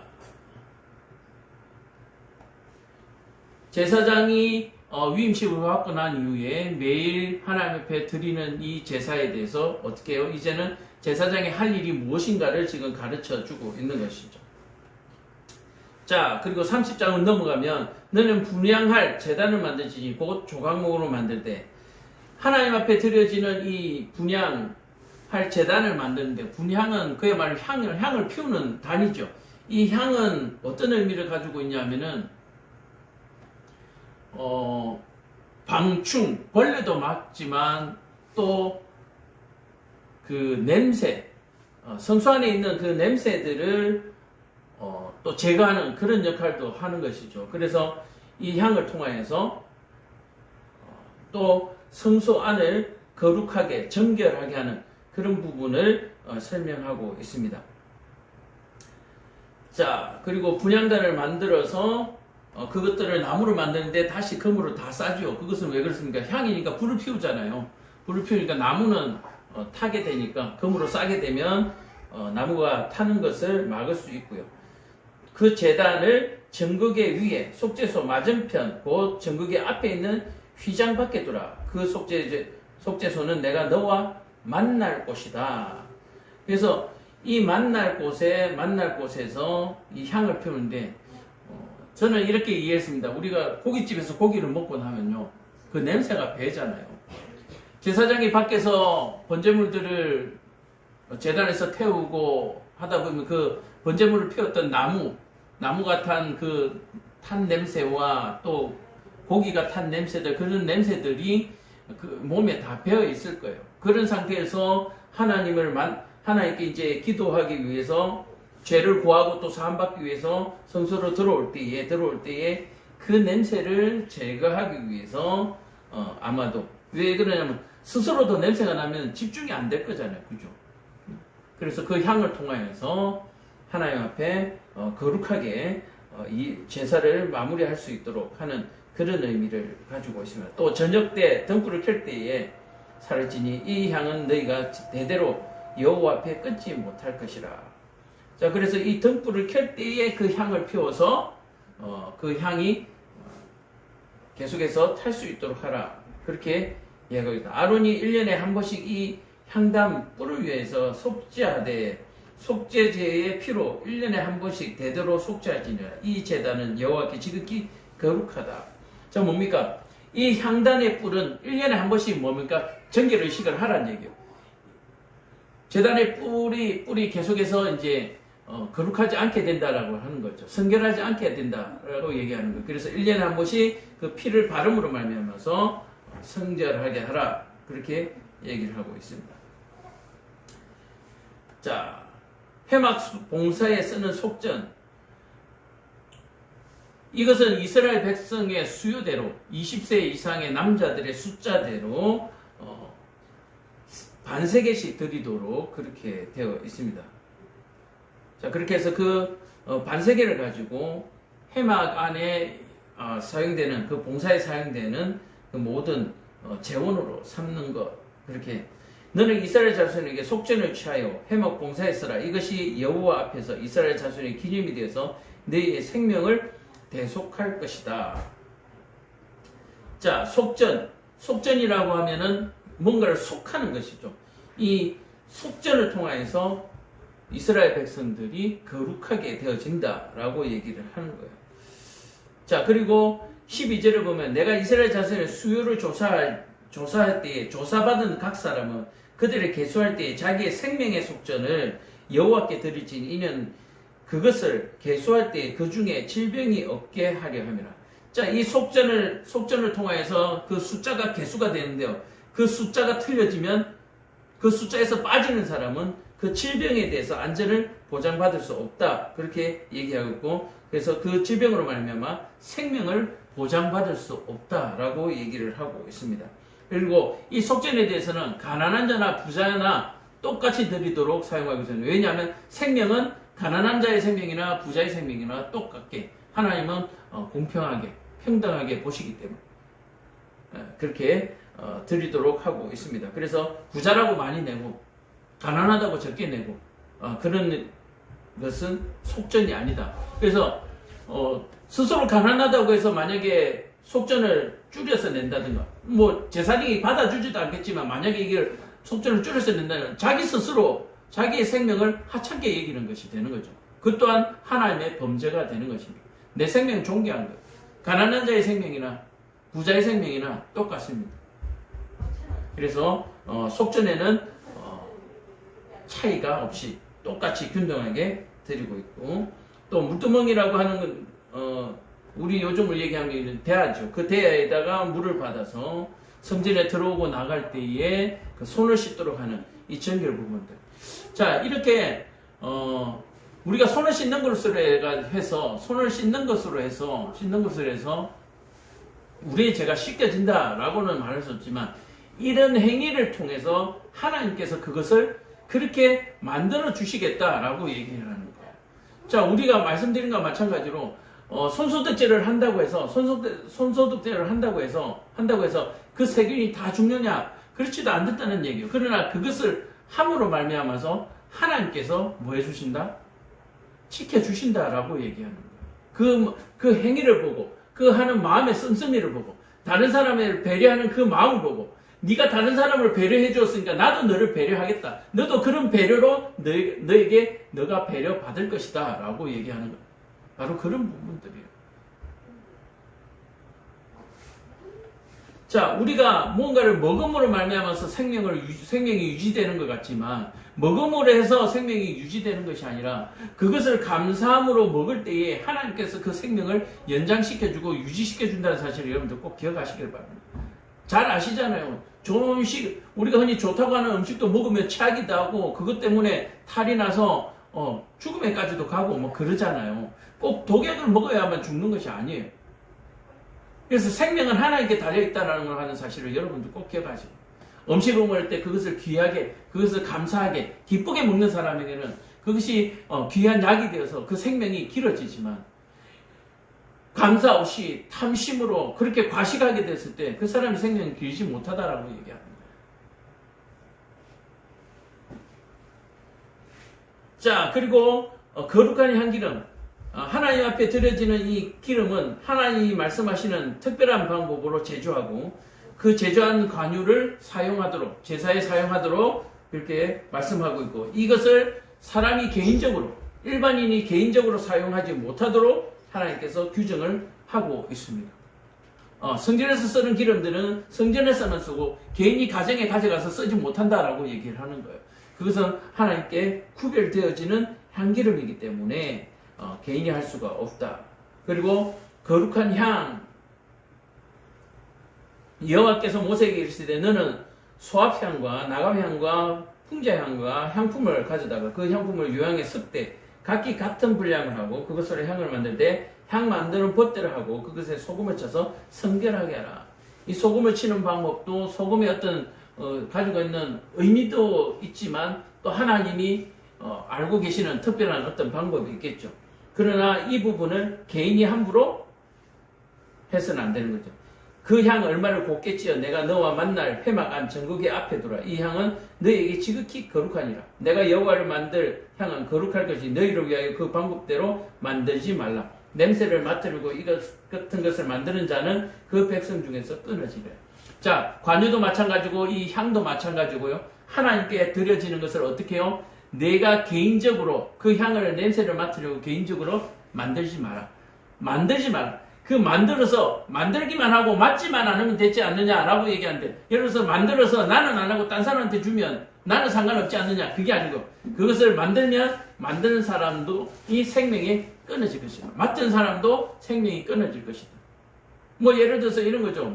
제사장이 위임식을 받고 난 이후에 매일 하나님 앞에 드리는 이 제사에 대해서 어떻게 해요? 이제는 제사장이 할 일이 무엇인가를 지금 가르쳐 주고 있는 것이죠. 자, 그리고 30장을 넘어가면 너는 분향할 제단을 만들지니 곧 조각목으로 만들 때 하나님 앞에 드려지는 이 분향할 제단을 만드는데 분향은 그야말로 향을 피우는 단위죠. 이 향은 어떤 의미를 가지고 있냐면은 방충, 벌레도 막지만 또 그 냄새, 성소 안에 있는 그 냄새들을 또 제거하는 그런 역할도 하는 것이죠. 그래서 이 향을 통하여서 또 성소 안을 거룩하게 정결하게 하는 그런 부분을 설명하고 있습니다. 자, 그리고 분향단을 만들어서 그것들을 나무로 만드는데 다시 금으로 다 싸죠. 그것은 왜 그렇습니까? 향이니까 불을 피우잖아요. 불을 피우니까 나무는 타게 되니까 금으로 싸게 되면 나무가 타는 것을 막을 수 있고요. 그 제단을 정극의 위에 속죄소 맞은편 곧 정극의 앞에 있는 휘장 밖에 두라. 그 속죄소는 내가 너와 만날 곳이다. 그래서 이 만날 곳에서 이 향을 피우는데 저는 이렇게 이해했습니다. 우리가 고깃집에서 고기를 먹고 나면요, 그 냄새가 배잖아요. 제사장이 밖에서 번제물들을 제단에서 태우고 하다 보면 그 번제물을 피웠던 나무가 탄 그 탄 냄새와 또 고기가 탄 냄새들, 그런 냄새들이 그 몸에 다 배어 있을 거예요. 그런 상태에서 하나님께 이제 기도하기 위해서 죄를 구하고 또 사함받기 위해서 성소로 들어올 때에 그 냄새를 제거하기 위해서 아마도 왜 그러냐면 스스로도 냄새가 나면 집중이 안 될 거잖아요. 그죠? 그래서 그 향을 통하여서 하나님 앞에 거룩하게 이 제사를 마무리할 수 있도록 하는 그런 의미를 가지고 있습니다. 또 저녁 때 등불을 켤 때에 사라지니 이 향은 너희가 대대로 여호와 앞에 끊지 못할 것이라. 자, 그래서 이 등불을 켤 때에 그 향을 피워서 그 향이 계속해서 탈 수 있도록 하라. 그렇게 이야기하고 있다. 아론이 1년에 한 번씩 이 향담 뿔을 위해서 속죄하되 속죄제의 피로 1년에 한 번씩 대대로 속죄하지니라. 이 제단은 여호와께 지극히 거룩하다. 자, 뭡니까? 이 향단의 뿔은 1년에 한 번씩 뭡니까? 정결의식을 하라는 얘기예요. 제단의 뿔이 계속해서 이제 거룩하지 않게 된다라고 하는 거죠. 성결하지 않게 된다라고 얘기하는 거예요. 그래서 1년에 한 번씩 그 피를 바름으로 말미암아서 성결하게 하라. 그렇게 얘기를 하고 있습니다. 자, 회막 봉사에 쓰는 속전. 이것은 이스라엘 백성의 수요대로 20세 이상의 남자들의 숫자대로 반세개씩 드리도록 그렇게 되어 있습니다. 자, 그렇게 해서 그 반세개를 가지고 회막 안에 사용되는 그 봉사에 사용되는 그 모든 재원으로 삼는 것, 그렇게 너는 이스라엘 자손에게 속전을 취하여 해먹 봉사했으라. 이것이 여호와 앞에서 이스라엘 자손의 기념이 되어서 너희의 생명을 대속할 것이다. 자, 속전이라고 하면은 뭔가를 속하는 것이죠. 이 속전을 통하여서 이스라엘 백성들이 거룩하게 되어진다라고 얘기를 하는 거예요. 자, 그리고 12절을 보면 내가 이스라엘 자손의 수요를 조사할 때에 조사받은 각 사람은 그들을 계수할 때에 자기의 생명의 속전을 여호와께 드리지니 이는 그것을 계수할 때에 그 중에 질병이 없게 하려 함이라. 자, 이 속전을 통하여서 그 숫자가 계수가 되는데요. 그 숫자가 틀려지면 그 숫자에서 빠지는 사람은 그 질병에 대해서 안전을 보장받을 수 없다. 그렇게 얘기하고 있고, 그래서 그 질병으로 말미암아 생명을 보장받을 수 없다라고 얘기를 하고 있습니다. 그리고 이 속전에 대해서는 가난한 자나 부자나 똑같이 드리도록 사용하고 있습니다. 왜냐하면 생명은 가난한 자의 생명이나 부자의 생명이나 똑같게 하나님은 공평하게 평등하게 보시기 때문에 그렇게 드리도록 하고 있습니다. 그래서 부자라고 많이 내고 가난하다고 적게 내고 그런 것은 속전이 아니다. 그래서 스스로 가난하다고 해서 만약에 속전을 줄여서 낸다든가 뭐 제사장이 받아주지도 않겠지만 만약에 이걸 속전을 줄여서 낸다면 자기 스스로 자기의 생명을 하찮게 여기는 것이 되는 거죠. 그 또한 하나님의 범죄가 되는 것입니다. 내 생명을 존귀한 것. 가난한 자의 생명이나 부자의 생명이나 똑같습니다. 그래서 속전에는 차이가 없이 똑같이 균등하게 드리고 있고, 또 물두멍이라고 하는 건 우리 요즘을 얘기하면 대야죠. 그 대야에다가 물을 받아서 성전에 들어오고 나갈 때에 그 손을 씻도록 하는 이 정결 부분들. 자, 이렇게 우리가 손을 씻는 것으로 해서 손을 씻는 것으로 해서 우리의 죄가 씻겨진다라고는 말할 수 없지만 이런 행위를 통해서 하나님께서 그것을 그렇게 만들어 주시겠다라고 얘기를 하는 거예요. 자, 우리가 말씀드린 것과 마찬가지로 손소독제를 한다고 해서 손소독제를 한다고 해서 그 세균이 다 죽느냐? 그렇지도 않다는 얘기예요. 그러나 그것을 함으로 말미암아서 하나님께서 뭐 해주신다? 지켜주신다라고 얘기하는 거예요. 그 행위를 보고 그 하는 마음의 씀씀이를 보고 다른 사람을 배려하는 그 마음을 보고 네가 다른 사람을 배려해 주었으니까 나도 너를 배려하겠다. 너도 그런 배려로 너에게 너가 배려받을 것이다 라고 얘기하는 거예요. 바로 그런 부분들이에요. 자, 우리가 무언가를 먹음으로 말미암아서 생명이 유지되는 것 같지만 먹음으로 해서 생명이 유지되는 것이 아니라 그것을 감사함으로 먹을 때에 하나님께서 그 생명을 연장시켜주고 유지시켜준다는 사실을 여러분들 꼭 기억하시길 바랍니다. 잘 아시잖아요. 좋은 음식, 우리가 흔히 좋다고 하는 음식도 먹으면 체하기도 하고 그것 때문에 탈이 나서 죽음에까지도 가고 뭐 그러잖아요. 꼭 독약을 먹어야만 죽는 것이 아니에요. 그래서 생명은 하나님께 달려있다는 걸 하는 사실을 여러분들 꼭 기억하시고, 음식을 먹을 때 그것을 귀하게, 그것을 감사하게, 기쁘게 먹는 사람에게는 그것이 귀한 약이 되어서 그 생명이 길어지지만 감사 없이 탐심으로 그렇게 과식하게 됐을 때 그 사람의 생명이 길지 못하다라고 얘기하는 거예요. 자, 그리고 거룩한 향기름, 하나님 앞에 드려지는 이 기름은 하나님이 말씀하시는 특별한 방법으로 제조하고 그 제조한 관유를 사용하도록, 제사에 사용하도록 그렇게 말씀하고 있고, 이것을 사람이 개인적으로, 일반인이 개인적으로 사용하지 못하도록 하나님께서 규정을 하고 있습니다. 성전에서 쓰는 기름들은 성전에서만 쓰고 개인이 가정에 가져가서 쓰지 못한다라고 얘기를 하는 거예요. 그것은 하나님께 구별되어지는 향기름이기 때문에 개인이 할 수가 없다. 그리고 거룩한 향, 여호와께서 모세에게 이르시되 너는 소합향과 나감향과 풍자향과 향품을 가져다가 그 향품을 유향에 섞되 각기 같은 분량을 하고 그것으로 향을 만들 때 향 만드는 법대로 하고 그것에 소금을 쳐서 성결하게 하라. 이 소금을 치는 방법도 소금의 어떤 가지고 있는 의미도 있지만 또 하나님이 알고 계시는 특별한 어떤 방법이 있겠죠. 그러나 이 부분을 개인이 함부로 해서는 안 되는 거죠. 그 향 얼마를 곱게 찌어 내가 너와 만날 회막안 정극의 앞에 두라. 이 향은 너희에게 지극히 거룩하니라. 내가 여호와를 만들 향은 거룩할 것이 너희를 위하여 그 방법대로 만들지 말라. 냄새를 맡으려고 이것 같은 것을 만드는 자는 그 백성 중에서 끊어지래. 자, 관유도 마찬가지고 이 향도 마찬가지고요. 하나님께 드려지는 것을 어떻게 해요? 내가 개인적으로 그 향을 냄새를 맡으려고 개인적으로 만들지 마라. 만들지 마라. 그 만들어서 만들기만 하고 맡지만 않으면 되지 않느냐라고 얘기하는데, 예를 들어서 만들어서 나는 안 하고 딴 사람한테 주면 나는 상관없지 않느냐, 그게 아니고 그것을 만들면 만드는 사람도 이 생명이 끊어질 것이다. 맡은 사람도 생명이 끊어질 것이다. 뭐 예를 들어서 이런 거죠.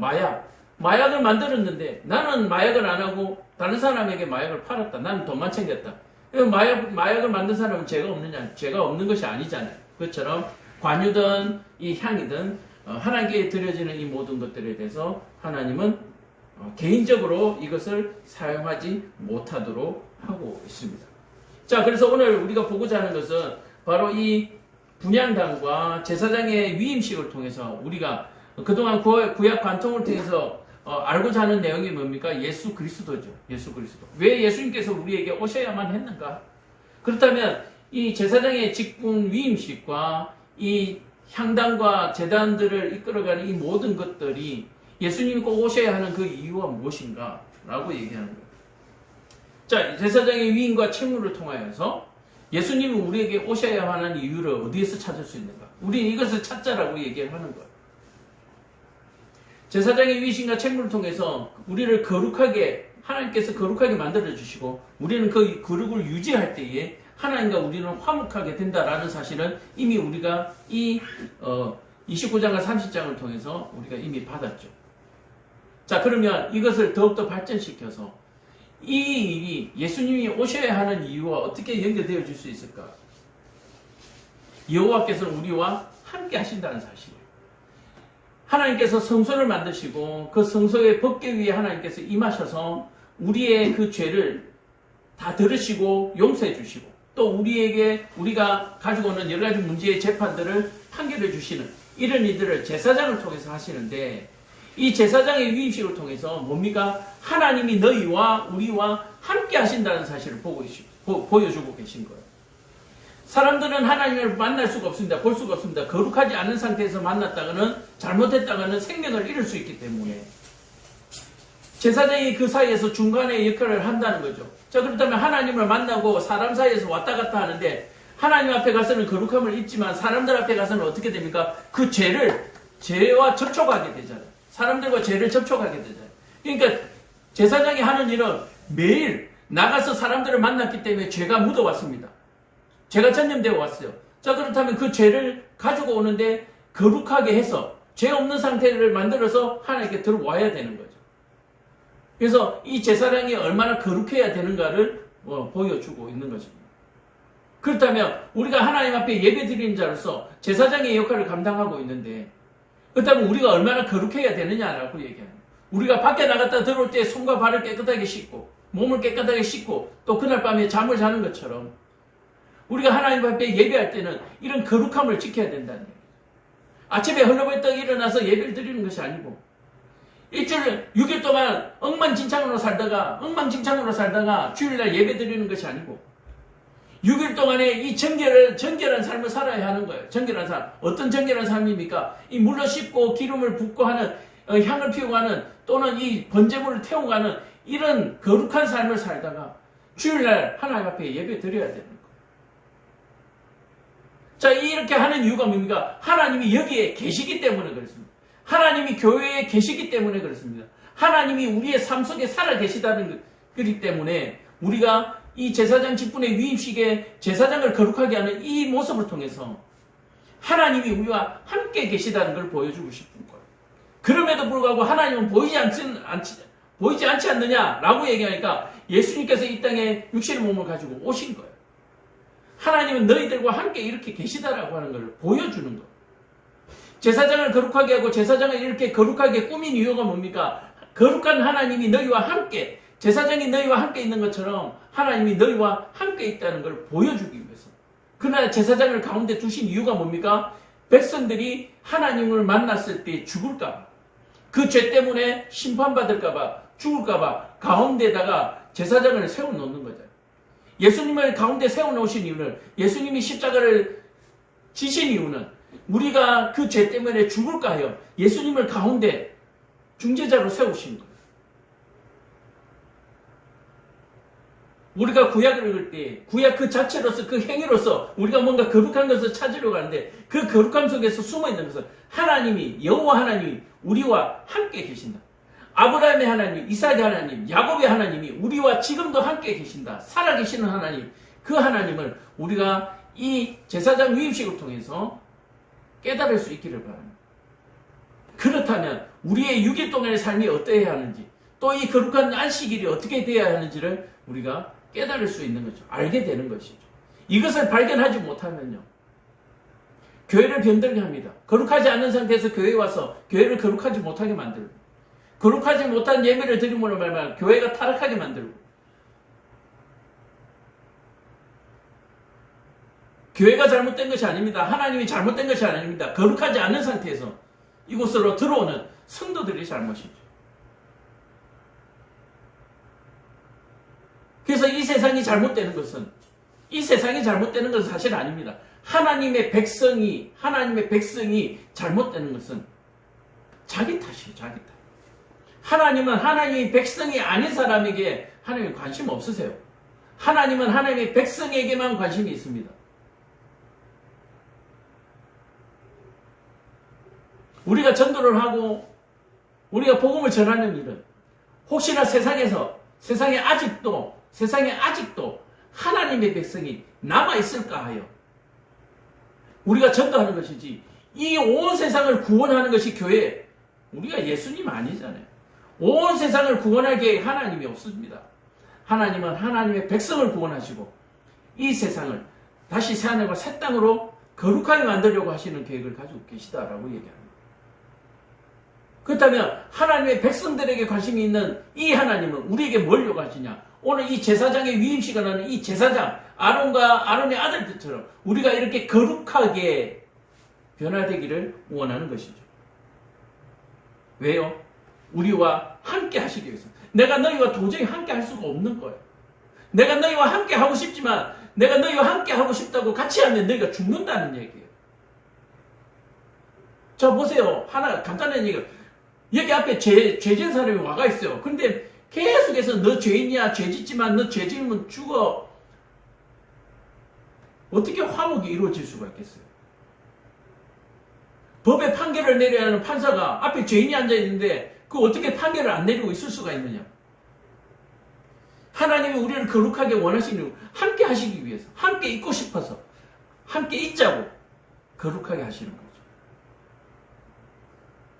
마약을 만들었는데 나는 마약을 안 하고 다른 사람에게 마약을 팔았다. 나는 돈만 챙겼다. 마약을 만든 사람은 죄가 없느냐? 죄가 없는 것이 아니잖아요. 그것처럼 관유든 이 향이든 하나님께 드려지는 이 모든 것들에 대해서 하나님은 개인적으로 이것을 사용하지 못하도록 하고 있습니다. 자, 그래서 오늘 우리가 보고자 하는 것은 바로 이 분향단과 제사장의 위임식을 통해서 우리가 그동안 구약 관통을 통해서 알고자 하는 내용이 뭡니까? 예수 그리스도죠. 예수 그리스도. 왜 예수님께서 우리에게 오셔야만 했는가? 그렇다면 이 제사장의 직분 위임식과 이 향단과 제단들을 이끌어가는 이 모든 것들이 예수님이 꼭 오셔야 하는 그 이유가 무엇인가? 라고 얘기하는 거예요. 자, 제사장의 위임과 책무를 통하여서 예수님이 우리에게 오셔야 하는 이유를 어디에서 찾을 수 있는가? 우리는 이것을 찾자라고 얘기를 하는 거예요. 제사장의 위임과 책무를 통해서 우리를 거룩하게, 하나님께서 거룩하게 만들어주시고 우리는 그 거룩을 유지할 때에 하나님과 우리는 화목하게 된다라는 사실은 이미 우리가 이 29장과 30장을 통해서 우리가 이미 받았죠. 자, 그러면 이것을 더욱더 발전시켜서 이 일이 예수님이 오셔야 하는 이유와 어떻게 연결되어 줄 수 있을까? 여호와께서는 우리와 함께 하신다는 사실이에요. 하나님께서 성소를 만드시고 그 성소의 법궤 위에 하나님께서 임하셔서 우리의 그 죄를 다 들으시고 용서해 주시고 또 우리가 가지고 오는 여러 가지 문제의 재판들을 판결해 주시는 이런 일들을 제사장을 통해서 하시는데, 이 제사장의 위임식을 통해서 뭡니까? 하나님이 너희와 우리와 함께 하신다는 사실을 보여주고 계신 거예요. 사람들은 하나님을 만날 수가 없습니다. 볼 수가 없습니다. 거룩하지 않은 상태에서 만났다가는, 잘못했다가는 생명을 잃을 수 있기 때문에 제사장이 그 사이에서 중간의 역할을 한다는 거죠. 자, 그렇다면 하나님을 만나고 사람 사이에서 왔다 갔다 하는데 하나님 앞에 가서는 거룩함을 잊지만 사람들 앞에 가서는 어떻게 됩니까? 그 죄와 접촉하게 되잖아요. 사람들과 죄를 접촉하게 되잖아요. 그러니까 제사장이 하는 일은 매일 나가서 사람들을 만났기 때문에 죄가 묻어왔습니다. 죄가 전염되어 왔어요. 자, 그렇다면 그 죄를 가지고 오는데 거룩하게 해서 죄 없는 상태를 만들어서 하나님께 들어와야 되는 거죠. 그래서 이 제사장이 얼마나 거룩해야 되는가를 보여주고 있는 것입니다. 그렇다면 우리가 하나님 앞에 예배드리는 자로서 제사장의 역할을 감당하고 있는데, 그렇다면 우리가 얼마나 거룩해야 되느냐라고 얘기합니다. 우리가 밖에 나갔다 들어올 때 손과 발을 깨끗하게 씻고 몸을 깨끗하게 씻고 또 그날 밤에 잠을 자는 것처럼 우리가 하나님 앞에 예배할 때는 이런 거룩함을 지켜야 된다는 얘기예요. 아침에 헐레벌떡 일어나서 예배를 드리는 것이 아니고 일주일 6일 동안 엉망진창으로 살다가 주일날 예배 드리는 것이 아니고 6일 동안에 이 정결한 삶을 살아야 하는 거예요. 정결한 삶. 어떤 정결한 삶입니까? 이 물로 씻고 기름을 붓고 하는, 향을 피우고 하는, 또는 이 번제물을 태우고 하는 이런 거룩한 삶을 살다가 주일날 하나님 앞에 예배 드려야 되는 거예요. 자, 이렇게 하는 이유가 뭡니까? 하나님이 여기에 계시기 때문에 그렇습니다. 하나님이 교회에 계시기 때문에 그렇습니다. 하나님이 우리의 삶 속에 살아 계시다는 거기 때문에 우리가 이 제사장 직분의 위임식에 제사장을 거룩하게 하는 이 모습을 통해서 하나님이 우리와 함께 계시다는 걸 보여주고 싶은 거예요. 그럼에도 불구하고 하나님은 보이지 않지 않느냐라고 얘기하니까 예수님께서 이 땅에 육신의 몸을 가지고 오신 거예요. 하나님은 너희들과 함께 이렇게 계시다라고 하는 걸 보여주는 거예요. 제사장을 거룩하게 하고 제사장을 이렇게 거룩하게 꾸민 이유가 뭡니까? 거룩한 하나님이 너희와 함께, 제사장이 너희와 함께 있는 것처럼 하나님이 너희와 함께 있다는 걸 보여주기 위해서. 그러나 제사장을 가운데 두신 이유가 뭡니까? 백성들이 하나님을 만났을 때 죽을까 봐, 그 죄 때문에 심판받을까봐, 죽을까봐 가운데다가 제사장을 세워놓는 거죠. 예수님을 가운데 세워놓으신 이유는, 예수님이 십자가를 지신 이유는 우리가 그 죄 때문에 죽을까 하여 예수님을 가운데 중재자로 세우신 거예요. 우리가 구약을 읽을 때 구약 그 자체로서, 그 행위로서 우리가 뭔가 거룩한 것을 찾으려고 하는데, 그 거룩함 속에서 숨어있는 것은 하나님이, 여호와 하나님이 우리와 함께 계신다. 아브라함의 하나님, 이삭의 하나님, 야곱의 하나님이 우리와 지금도 함께 계신다. 살아계시는 하나님, 그 하나님을 우리가 이 제사장 위임식을 통해서 깨달을 수 있기를 바랍니다. 그렇다면 우리의 6일 동안의 삶이 어떠해야 하는지, 또 이 거룩한 안식일이 어떻게 되어야 하는지를 우리가 깨달을 수 있는 거죠. 알게 되는 것이죠. 이것을 발견하지 못하면요, 교회를 병들게 합니다. 거룩하지 않은 상태에서 교회에 와서 교회를 거룩하지 못하게 만들고, 거룩하지 못한 예배를 드림으로 말하면 교회가 타락하게 만들고, 교회가 잘못된 것이 아닙니다. 하나님이 잘못된 것이 아닙니다. 거룩하지 않은 상태에서 이곳으로 들어오는 성도들이 잘못이죠. 그래서 이 세상이 잘못되는 것은 사실 아닙니다. 하나님의 백성이 잘못되는 것은 자기 탓이에요. 자기 탓. 하나님은 하나님의 백성이 아닌 사람에게 하나님이 관심 없으세요. 하나님은 하나님의 백성에게만 관심이 있습니다. 우리가 전도를 하고 우리가 복음을 전하는 일은, 혹시나 세상에 아직도 하나님의 백성이 남아있을까 하여 우리가 전도하는 것이지, 이 온 세상을 구원하는 것이 교회, 우리가 예수님 아니잖아요. 온 세상을 구원할 계획 하나님이 없습니다. 하나님은 하나님의 백성을 구원하시고 이 세상을 다시 새하늘과 새 땅으로 거룩하게 만들려고 하시는 계획을 가지고 계시다라고 얘기합니다. 그렇다면 하나님의 백성들에게 관심이 있는 이 하나님은 우리에게 뭘 요구하시냐? 오늘 이 제사장의 위임 시간에는 이 제사장 아론과 아론의 아들들처럼 우리가 이렇게 거룩하게 변화되기를 원하는 것이죠. 왜요? 우리와 함께 하시기 위해서. 내가 너희와 도저히 함께 할 수가 없는 거예요. 내가 너희와 함께 하고 싶지만, 내가 너희와 함께 하고 싶다고 같이 하면 너희가 죽는다는 얘기예요. 자, 보세요. 하나 간단한 얘기가, 여기 앞에 죄 지은 사람이 와가 있어요. 근데 계속해서 너 죄인이야, 죄 짓지만 너 죄 지으면 죽어. 어떻게 화목이 이루어질 수가 있겠어요? 법의 판결을 내려야 하는 판사가 앞에 죄인이 앉아있는데 그 어떻게 판결을 안 내리고 있을 수가 있느냐? 하나님이 우리를 거룩하게 원하시는 이유, 함께 하시기 위해서, 함께 있고 싶어서, 함께 있자고 거룩하게 하시는 거죠.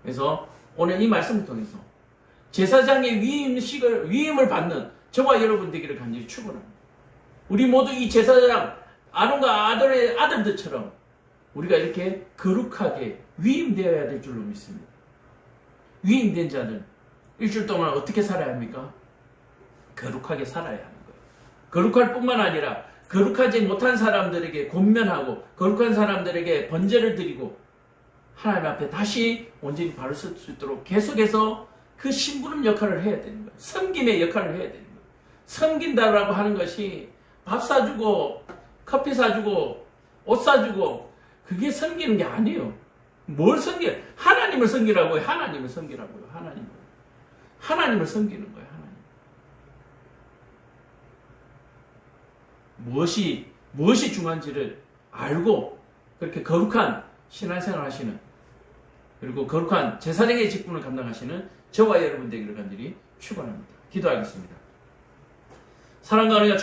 그래서 오늘 이 말씀을 통해서 제사장의 위임을 받는 저와 여러분 되기를 간절히 축원합니다. 우리 모두 이 제사장 아론과 아들의 아들들처럼 우리가 이렇게 거룩하게 위임되어야 될 줄로 믿습니다. 위임된 자는 일주일 동안 어떻게 살아야 합니까? 거룩하게 살아야 하는 거예요. 거룩할 뿐만 아니라 거룩하지 못한 사람들에게 권면하고, 거룩한 사람들에게 번제를 드리고, 하나님 앞에 다시 온전히 바를 수 있도록 계속해서 그 심부름 역할을 해야 되는 거예요. 섬김의 역할을 해야 되는 거예요. 섬긴다라고 하는 것이 밥 사주고 커피 사주고 옷 사주고 그게 섬기는 게 아니에요. 뭘 섬겨요? 하나님을 섬기라고요. 하나님을 섬기라고요. 하나님을 섬기는 거예요. 무엇이 중요한지를 알고 그렇게 거룩한 신앙생활을 하시는, 그리고 거룩한 제사장의 직분을 감당하시는 저와 여러분 되기를 간절히 축원합니다. 기도하겠습니다. 사랑과 은혜가